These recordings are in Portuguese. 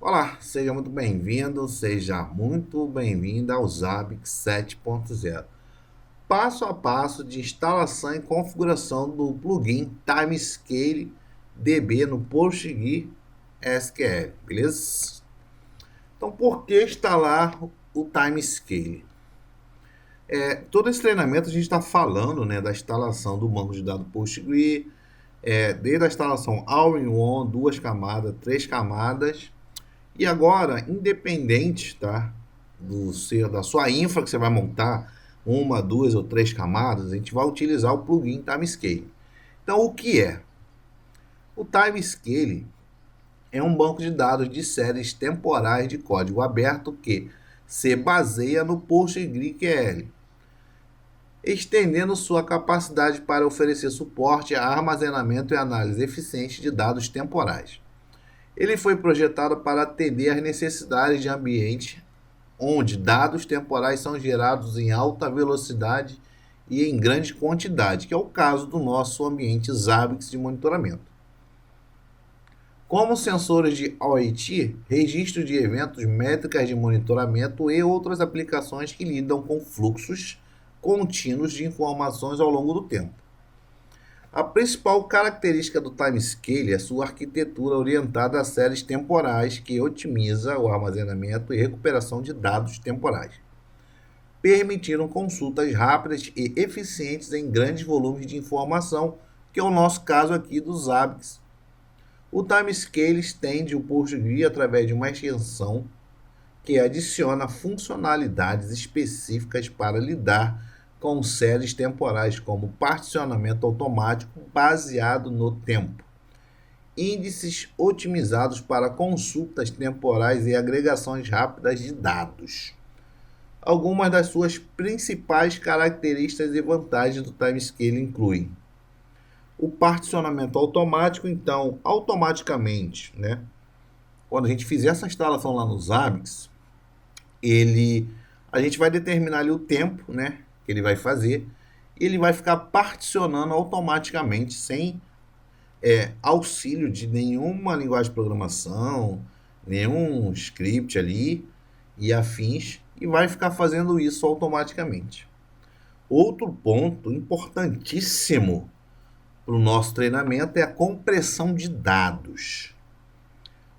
Olá, seja muito bem-vindo, seja muito bem-vinda ao Zabbix 7.0. Passo a passo de instalação e configuração do plugin Timescale DB no PostgreSQL, beleza? Então, por que instalar o Timescale? Todo esse treinamento a gente está falando, né, da instalação do banco de dados Postgre, desde a instalação all-in-one, 2 camadas, 3 camadas. E agora, independente, tá, da sua infra que você vai montar, 1, 2 ou 3 camadas, a gente vai utilizar o plugin Timescale. Então, o que é? O Timescale é um banco de dados de séries temporais de código aberto que se baseia no PostgreSQL, estendendo sua capacidade para oferecer suporte a armazenamento e análise eficiente de dados temporais. Ele foi projetado para atender às necessidades de ambiente onde dados temporais são gerados em alta velocidade e em grande quantidade, que é o caso do nosso ambiente Zabbix de monitoramento. Como sensores de OIT, registro de eventos, métricas de monitoramento e outras aplicações que lidam com fluxos contínuos de informações ao longo do tempo. A principal característica do Timescale é sua arquitetura orientada a séries temporais que otimiza o armazenamento e recuperação de dados temporais, permitindo consultas rápidas e eficientes em grandes volumes de informação, que é o nosso caso aqui dos Zabbix. O Timescale estende o Postgre através de uma extensão que adiciona funcionalidades específicas para lidar com séries temporais, como particionamento automático baseado no tempo, índices otimizados para consultas temporais e agregações rápidas de dados. Algumas das suas principais características e vantagens do Timescale incluem o particionamento automático. Então, automaticamente, né, quando a gente fizer essa instalação lá no Zabbix, a gente vai determinar ali o tempo, né, que ele vai fazer, e ele vai ficar particionando automaticamente, sem auxílio de nenhuma linguagem de programação, nenhum script ali e afins, e vai ficar fazendo isso automaticamente. Outro ponto importantíssimo para o nosso treinamento é a compressão de dados.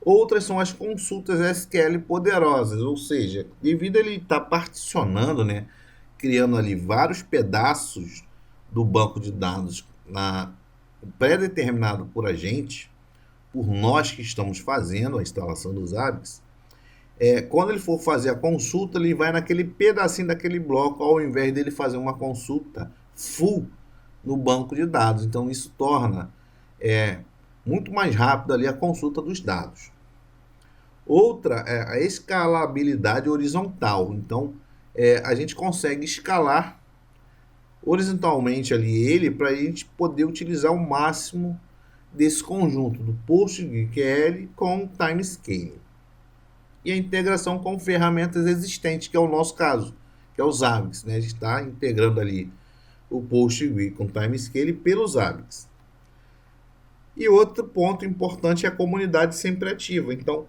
Outras são as consultas SQL poderosas, ou seja, devido a ele estar particionando, né, criando ali vários pedaços do banco de dados pré-determinado por a gente, por nós que estamos fazendo a instalação dos Zabbix, quando ele for fazer a consulta, ele vai naquele pedacinho daquele bloco, ao invés dele fazer uma consulta full no banco de dados. Então, isso torna muito mais rápido ali a consulta dos dados. Outra é a escalabilidade horizontal. Então, a gente consegue escalar horizontalmente ali ele para a gente poder utilizar o máximo desse conjunto do PostgreSQL com o Timescale. E a integração com ferramentas existentes, que é o nosso caso, que é o Zabbix, né? A gente está integrando ali o Postgre com o Timescale pelos Zabbix. E outro ponto importante é a comunidade sempre ativa. Então,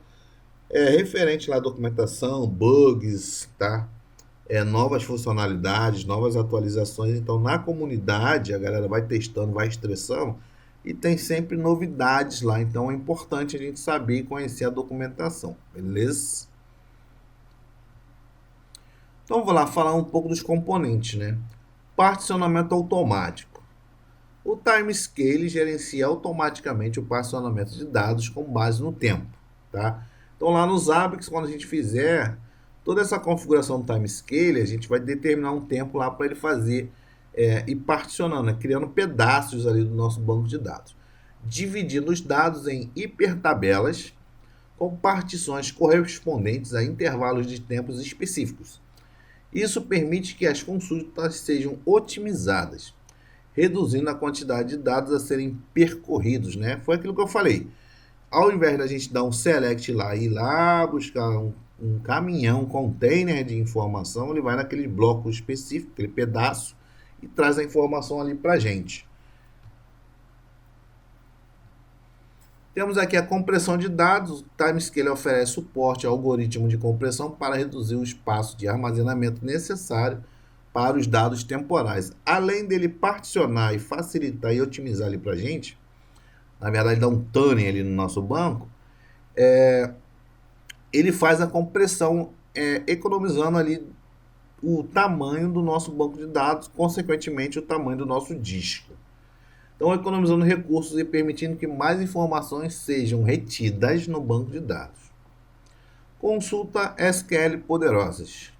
referente lá à documentação, bugs, tá? Novas funcionalidades, novas atualizações. Então, na comunidade, a galera vai testando, vai estressando, e tem sempre novidades lá. Então, é importante a gente saber e conhecer a documentação, beleza? Então, vou lá falar um pouco dos componentes, né? Particionamento automático. O Timescale gerencia automaticamente o particionamento de dados com base no tempo, tá? Então, lá nos Zabbix, quando a gente fizer toda essa configuração do Timescale, a gente vai determinar um tempo lá para ele fazer e particionando, né? Criando pedaços ali do nosso banco de dados, dividindo os dados em hipertabelas com partições correspondentes a intervalos de tempos específicos. Isso permite que as consultas sejam otimizadas, reduzindo a quantidade de dados a serem percorridos, né? Foi aquilo que eu falei. Ao invés da gente dar um select lá e ir lá buscar um caminhão, um container de informação, ele vai naquele bloco específico, aquele pedaço, e traz a informação ali para a gente. Temos aqui a compressão de dados. O Timescale oferece suporte ao algoritmo de compressão para reduzir o espaço de armazenamento necessário para os dados temporais. Além dele particionar e facilitar e otimizar ali para a gente, na verdade, dá um tuning ali no nosso banco, ele faz a compressão, economizando ali o tamanho do nosso banco de dados, consequentemente o tamanho do nosso disco. Então, economizando recursos e permitindo que mais informações sejam retidas no banco de dados. Consulta SQL poderosas.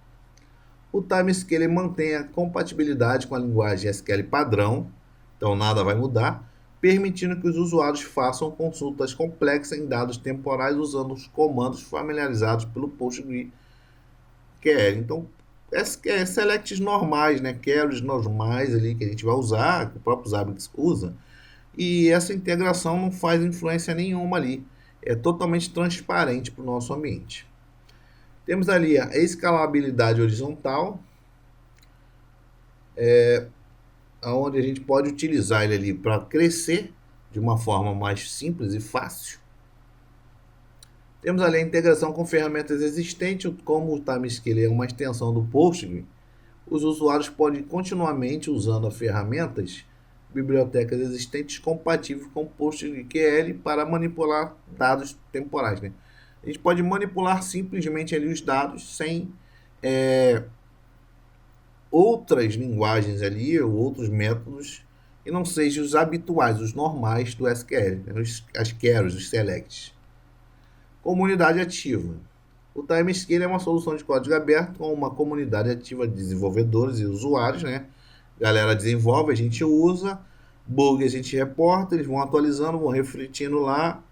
O Timescale mantém a compatibilidade com a linguagem SQL padrão, então nada vai mudar, permitindo que os usuários façam consultas complexas em dados temporais usando os comandos familiarizados pelo PostgreSQL. Então, selects normais, né? Queries normais ali que a gente vai usar, que o próprio Zabbix usa, e essa integração não faz influência nenhuma ali, é totalmente transparente para o nosso ambiente. Temos ali a escalabilidade horizontal, onde a gente pode utilizar ele ali para crescer de uma forma mais simples e fácil. Temos ali a integração com ferramentas existentes, como o Timescale é uma extensão do Postgre, os usuários podem continuamente usando as ferramentas, bibliotecas existentes compatíveis com o PostgreSQL para manipular dados temporais, né? A gente pode manipular simplesmente ali os dados sem outras linguagens ali ou outros métodos que não sejam os habituais, os normais do SQL, né? As queries, os selects. Comunidade ativa. O Timescale é uma solução de código aberto com uma comunidade ativa de desenvolvedores e usuários, né? A galera desenvolve, a gente usa, bug a gente reporta, eles vão atualizando, vão refletindo lá,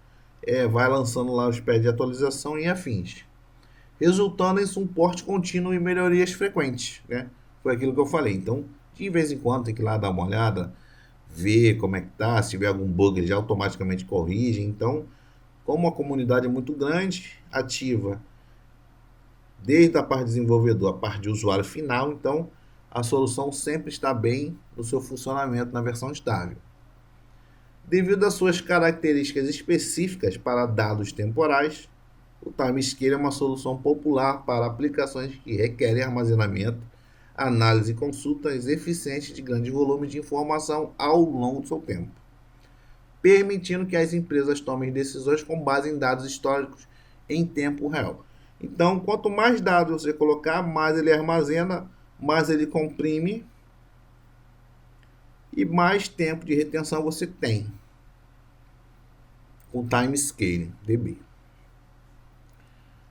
vai lançando lá os pés de atualização e afins, resultando em suporte contínuo e melhorias frequentes, né? Foi aquilo que eu falei. Então, de vez em quando tem que ir lá dar uma olhada, ver como é que tá, se tiver algum bug ele já automaticamente corrige. Então, como a comunidade é muito grande, ativa desde a parte de desenvolvedor, a parte de usuário final, então a solução sempre está bem no seu funcionamento na versão estável. Devido às suas características específicas para dados temporais, o Timescale é uma solução popular para aplicações que requerem armazenamento, análise e consultas eficientes de grande volume de informação ao longo do seu tempo, permitindo que as empresas tomem decisões com base em dados históricos em tempo real. Então, quanto mais dados você colocar, mais ele armazena, mais ele comprime e mais tempo de retenção você tem com o Timescale DB.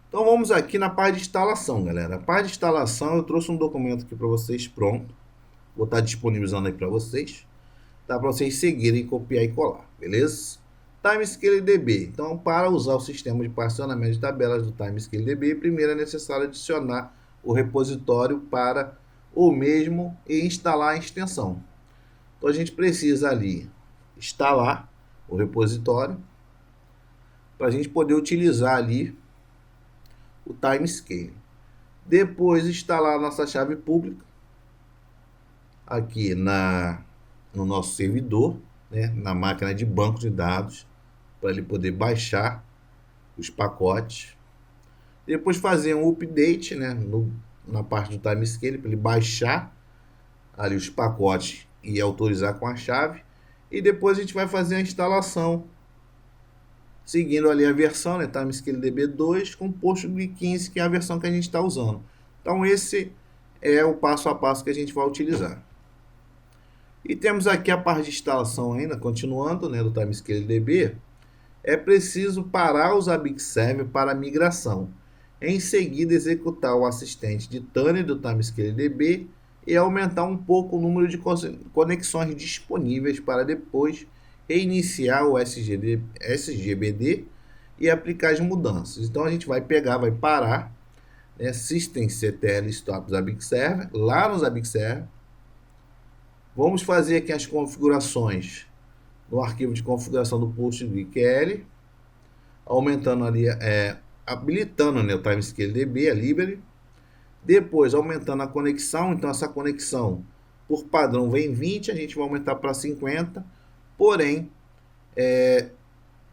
Então, vamos aqui na parte de instalação, galera. A parte de instalação, eu trouxe um documento aqui para vocês pronto. Vou estar disponibilizando aí para vocês. Dá para vocês seguirem, copiar e colar, beleza? Timescale DB. Então, para usar o sistema de particionamento de tabelas do Timescale DB, primeiro é necessário adicionar o repositório para o mesmo e instalar a extensão. Então, a gente precisa ali instalar o repositório para a gente poder utilizar ali o Timescale. Depois, instalar a nossa chave pública aqui no nosso servidor, né, na máquina de banco de dados, para ele poder baixar os pacotes. Depois fazer um update, né, na parte do Timescale, para ele baixar ali os pacotes e autorizar com a chave. E depois a gente vai fazer a instalação, seguindo ali a versão, né, Timescale DB2 com Postgre 15, que é a versão que a gente está usando. Então esse é o passo a passo que a gente vai utilizar. E temos aqui a parte de instalação ainda, continuando, né, do Timescale DB. É preciso parar o Zabbix Server para migração. Em seguida, executar o assistente de tuning do Timescale DB e aumentar um pouco o número de conexões disponíveis para depois reiniciar o SGBD e aplicar as mudanças. Então, a gente vai pegar, vai parar, né, systemctl stop Zabbix Server, lá no Zabbix Server. Vamos fazer aqui as configurações no arquivo de configuração do PostgreSQL, aumentando ali, habilitando, né, o Timescale DB, a library. Depois, aumentando a conexão. Então, essa conexão, por padrão, vem 20, a gente vai aumentar para 50. Porém,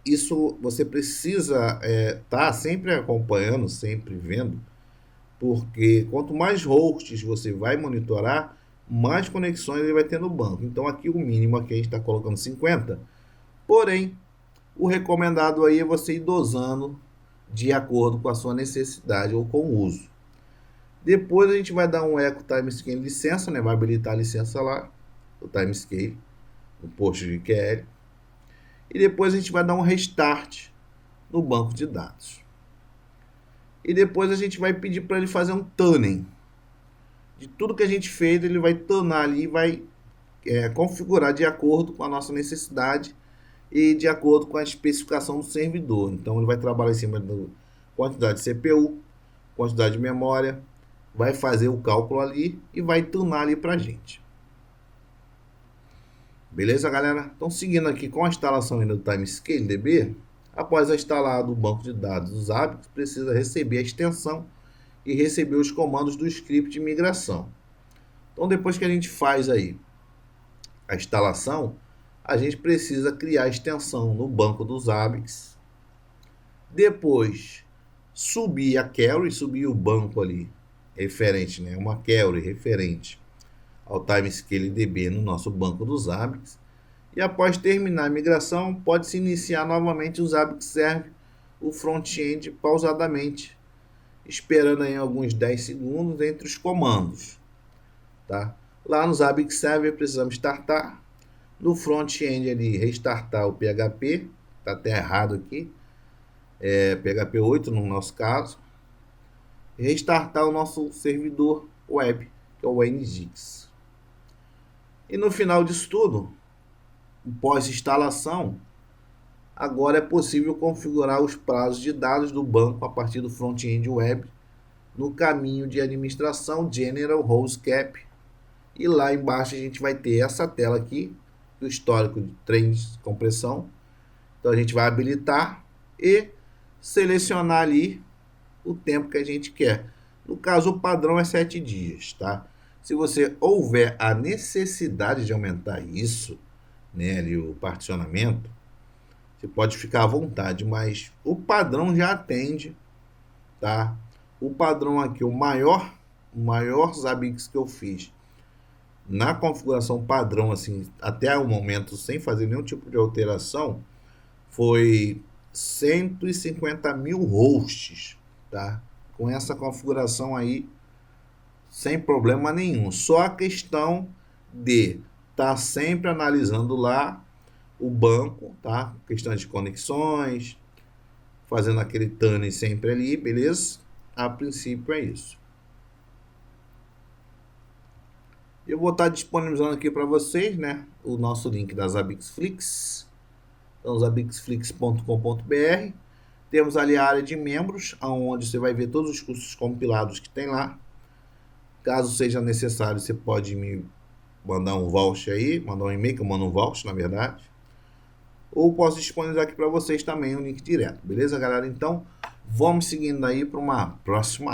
isso você precisa tá sempre acompanhando, sempre vendo, porque quanto mais hosts você vai monitorar, mais conexões ele vai ter no banco. Então aqui o mínimo aqui a gente está colocando 50, porém o recomendado aí é você ir dosando de acordo com a sua necessidade ou com o uso. Depois a gente vai dar um eco timescale licença, né? Vai habilitar a licença lá, o timescale, o post de QL. E depois a gente vai dar um restart no banco de dados. E depois a gente vai pedir para ele fazer um tuning. De tudo que a gente fez, ele vai tunar ali e vai configurar de acordo com a nossa necessidade e de acordo com a especificação do servidor. Então ele vai trabalhar em cima da quantidade de CPU, quantidade de memória, vai fazer o cálculo ali e vai tunar ali para a gente. Beleza, galera? Então, seguindo aqui com a instalação ainda do Timescale DB, após instalar o banco de dados dos Zabbix, precisa receber a extensão e receber os comandos do script de migração. Então, depois que a gente faz aí a instalação, a gente precisa criar a extensão no banco dos Zabbix. Depois, subir a query, subir o banco ali, referente, né? Uma query referente ao Timescale DB no nosso banco dos Zabbix. E após terminar a migração, pode-se iniciar novamente o Zabbix Server, o front-end pausadamente, esperando aí alguns 10 segundos entre os comandos. Tá? Lá no Zabbix Server precisamos startar. No front-end ali, restartar o PHP, está até errado aqui, PHP 8 no nosso caso. E restartar o nosso servidor web, que é o Nginx. E no final disso tudo, pós-instalação, agora é possível configurar os prazos de dados do banco a partir do front-end web no caminho de administração General Roles Cap. E lá embaixo a gente vai ter essa tela aqui, o histórico de trens de compressão. Então a gente vai habilitar e selecionar ali o tempo que a gente quer. No caso, o padrão é 7 dias, tá? Se você houver a necessidade de aumentar isso, né, ali o particionamento, você pode ficar à vontade, mas o padrão já atende, tá? O padrão aqui, o maior Zabbix que eu fiz na configuração padrão, assim, até o momento, sem fazer nenhum tipo de alteração, foi 150 mil hosts, tá? Com essa configuração aí, sem problema nenhum. Só a questão de estar sempre analisando lá o banco, tá? Questão de conexões, fazendo aquele tuning sempre ali, beleza? A princípio é isso. Eu vou estar disponibilizando aqui para vocês, né, o nosso link da Zabbixflix. Então, zabbixflix.com.br. Temos ali a área de membros, onde você vai ver todos os cursos compilados que tem lá. Caso seja necessário, você pode me mandar um voucher aí, mandar um e-mail que eu mando um voucher, na verdade. Ou posso disponibilizar aqui para vocês também o link direto, beleza, galera? Então, vamos seguindo aí para uma próxima